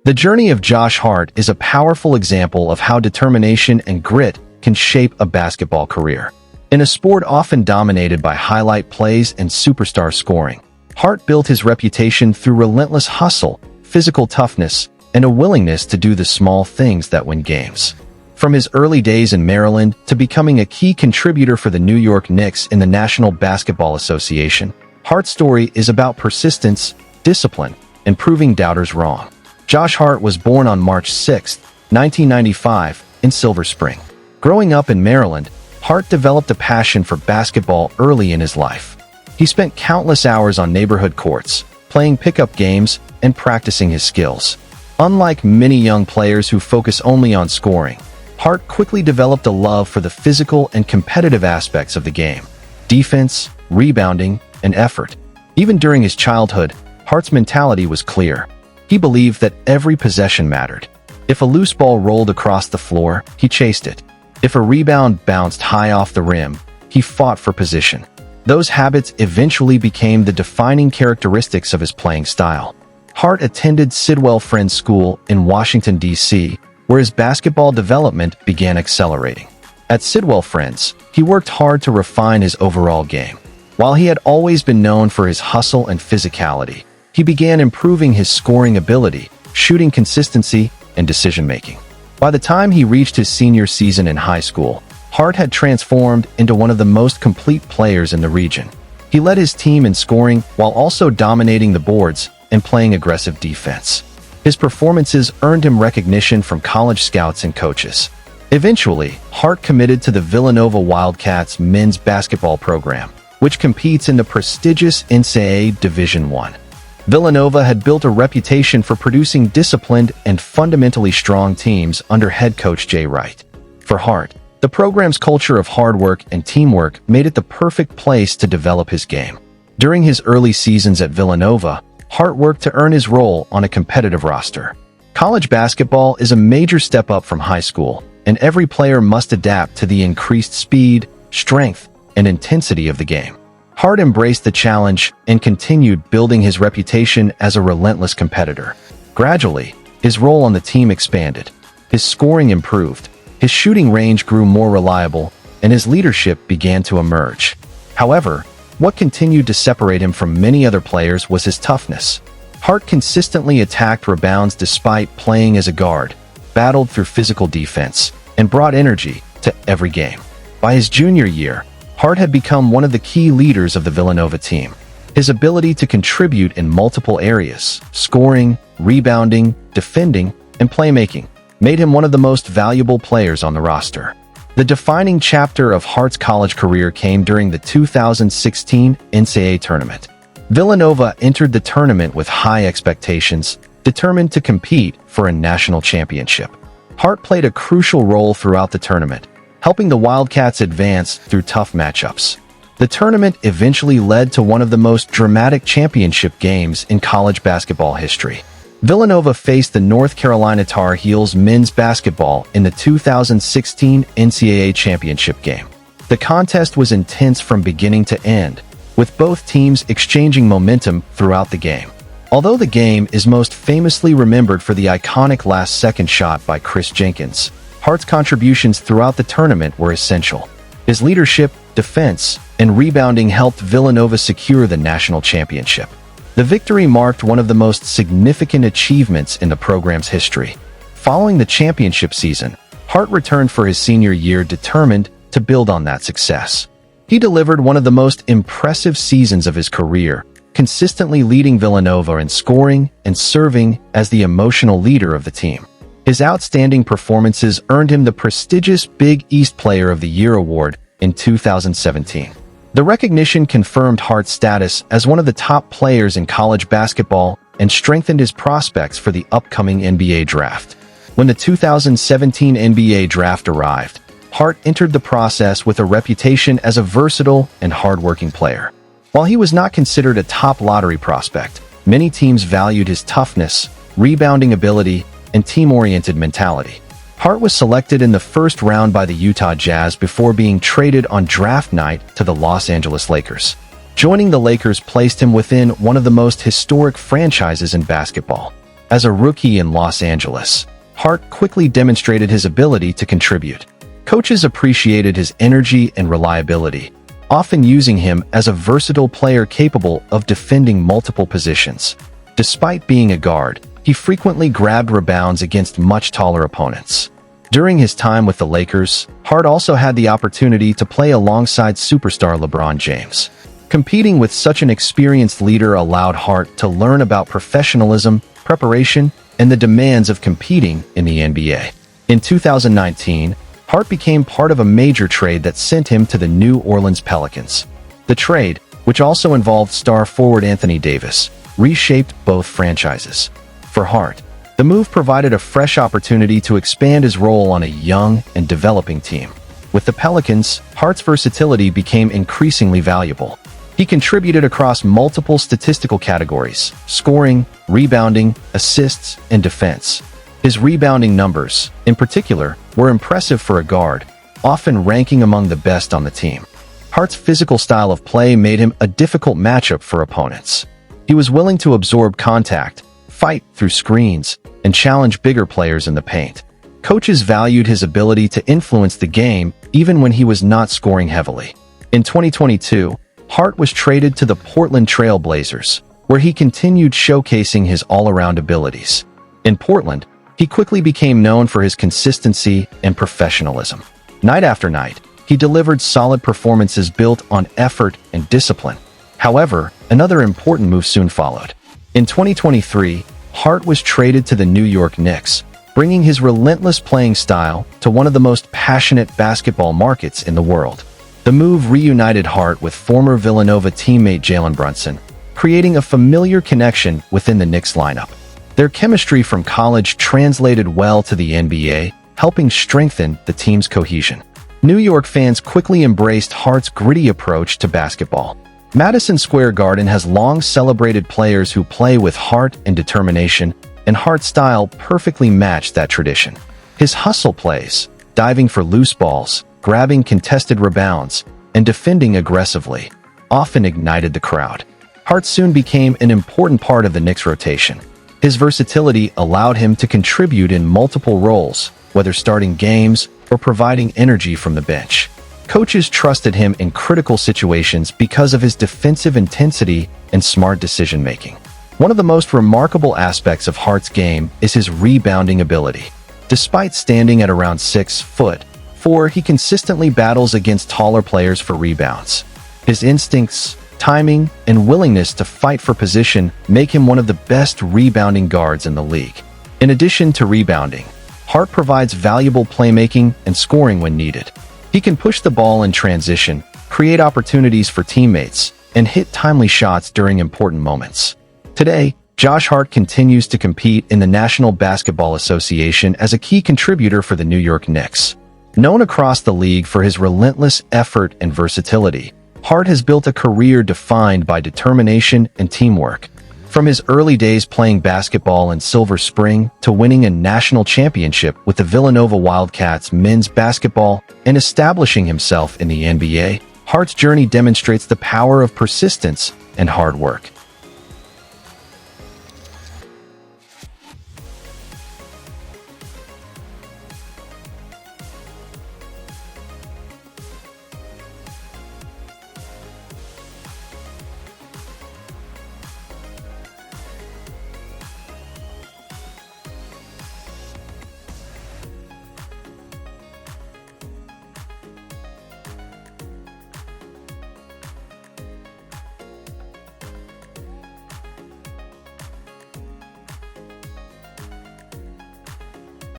The journey of Josh Hart is a powerful example of how determination and grit can shape a basketball career. In a sport often dominated by highlight plays and superstar scoring, Hart built his reputation through relentless hustle, physical toughness, and a willingness to do the small things that win games. From his early days in Maryland to becoming a key contributor for the New York Knicks in the National Basketball Association, Hart's story is about persistence, discipline, and proving doubters wrong. Josh Hart was born on March 6, 1995, in Silver Spring. Growing up in Maryland, Hart developed a passion for basketball early in his life. He spent countless hours on neighborhood courts, playing pickup games and practicing his skills. Unlike many young players who focus only on scoring, Hart quickly developed a love for the physical and competitive aspects of the game: defense, rebounding, and effort. Even during his childhood, Hart's mentality was clear. He believed that every possession mattered. If a loose ball rolled across the floor, he chased it. If a rebound bounced high off the rim, he fought for position. Those habits eventually became the defining characteristics of his playing style. Hart attended Sidwell Friends School in Washington, D.C., where his basketball development began accelerating. At Sidwell Friends, he worked hard to refine his overall game. While he had always been known for his hustle and physicality, he began improving his scoring ability, shooting consistency, and decision-making. By the time he reached his senior season in high school, Hart had transformed into one of the most complete players in the region. He led his team in scoring while also dominating the boards and playing aggressive defense. His performances earned him recognition from college scouts and coaches. Eventually, Hart committed to the Villanova Wildcats men's basketball program, which competes in the prestigious NCAA Division I. Villanova had built a reputation for producing disciplined and fundamentally strong teams under head coach Jay Wright. For Hart, the program's culture of hard work and teamwork made it the perfect place to develop his game. During his early seasons at Villanova, Hart worked to earn his role on a competitive roster. College basketball is a major step up from high school, and every player must adapt to the increased speed, strength, and intensity of the game. Hart embraced the challenge and continued building his reputation as a relentless competitor. Gradually, his role on the team expanded. His scoring improved, his shooting range grew more reliable, and his leadership began to emerge. However, what continued to separate him from many other players was his toughness. Hart consistently attacked rebounds despite playing as a guard, battled through physical defense, and brought energy to every game. By his junior year, Hart had become one of the key leaders of the Villanova team. His ability to contribute in multiple areas, scoring, rebounding, defending, and playmaking, made him one of the most valuable players on the roster. The defining chapter of Hart's college career came during the 2016 NCAA tournament. Villanova entered the tournament with high expectations, determined to compete for a national championship. Hart played a crucial role throughout the tournament, helping the Wildcats advance through tough matchups. The tournament eventually led to one of the most dramatic championship games in college basketball history. Villanova faced the North Carolina Tar Heels men's basketball in the 2016 NCAA championship game. The contest was intense from beginning to end, with both teams exchanging momentum throughout the game. Although the game is most famously remembered for the iconic last-second shot by Chris Jenkins, Hart's contributions throughout the tournament were essential. His leadership, defense, and rebounding helped Villanova secure the national championship. The victory marked one of the most significant achievements in the program's history. Following the championship season, Hart returned for his senior year determined to build on that success. He delivered one of the most impressive seasons of his career, consistently leading Villanova in scoring and serving as the emotional leader of the team. His outstanding performances earned him the prestigious Big East Player of the Year award in 2017. The recognition confirmed Hart's status as one of the top players in college basketball and strengthened his prospects for the upcoming NBA draft. When the 2017 NBA draft arrived, Hart entered the process with a reputation as a versatile and hardworking player. While he was not considered a top lottery prospect, many teams valued his toughness, rebounding ability, and team-oriented mentality. Hart was selected in the first round by the Utah Jazz before being traded on draft night to the Los Angeles Lakers. Joining the Lakers placed him within one of the most historic franchises in basketball. As a rookie in Los Angeles, Hart quickly demonstrated his ability to contribute. Coaches appreciated his energy and reliability, often using him as a versatile player capable of defending multiple positions. Despite being a guard, he frequently grabbed rebounds against much taller opponents. During his time with the Lakers, Hart also had the opportunity to play alongside superstar LeBron James. Competing with such an experienced leader allowed Hart to learn about professionalism, preparation, and the demands of competing in the NBA. In 2019, Hart became part of a major trade that sent him to the New Orleans Pelicans. The trade, which also involved star forward Anthony Davis, reshaped both franchises. For Hart, the move provided a fresh opportunity to expand his role on a young and developing team. With the Pelicans, Hart's versatility became increasingly valuable. He contributed across multiple statistical categories: scoring, rebounding, assists, and defense. His rebounding numbers, in particular, were impressive for a guard, often ranking among the best on the team. Hart's physical style of play made him a difficult matchup for opponents. He was willing to absorb contact, fight through screens, and challenge bigger players in the paint. Coaches valued his ability to influence the game even when he was not scoring heavily. In 2022, Hart was traded to the Portland Trail Blazers, where he continued showcasing his all-around abilities. In Portland, he quickly became known for his consistency and professionalism. Night after night, he delivered solid performances built on effort and discipline. However, another important move soon followed. In 2023, Hart was traded to the New York Knicks, bringing his relentless playing style to one of the most passionate basketball markets in the world. The move reunited Hart with former Villanova teammate Jalen Brunson, creating a familiar connection within the Knicks lineup. Their chemistry from college translated well to the NBA, helping strengthen the team's cohesion. New York fans quickly embraced Hart's gritty approach to basketball. Madison Square Garden has long celebrated players who play with heart and determination, and Hart's style perfectly matched that tradition. His hustle plays, diving for loose balls, grabbing contested rebounds, and defending aggressively, often ignited the crowd. Hart soon became an important part of the Knicks' rotation. His versatility allowed him to contribute in multiple roles, whether starting games or providing energy from the bench. Coaches trusted him in critical situations because of his defensive intensity and smart decision-making. One of the most remarkable aspects of Hart's game is his rebounding ability. Despite standing at around 6'4", he consistently battles against taller players for rebounds. His instincts, timing, and willingness to fight for position make him one of the best rebounding guards in the league. In addition to rebounding, Hart provides valuable playmaking and scoring when needed. He can push the ball in transition, create opportunities for teammates, and hit timely shots during important moments. Today, Josh Hart continues to compete in the National Basketball Association as a key contributor for the New York Knicks. Known across the league for his relentless effort and versatility, Hart has built a career defined by determination and teamwork. From his early days playing basketball in Silver Spring to winning a national championship with the Villanova Wildcats men's basketball and establishing himself in the NBA, Hart's journey demonstrates the power of persistence and hard work.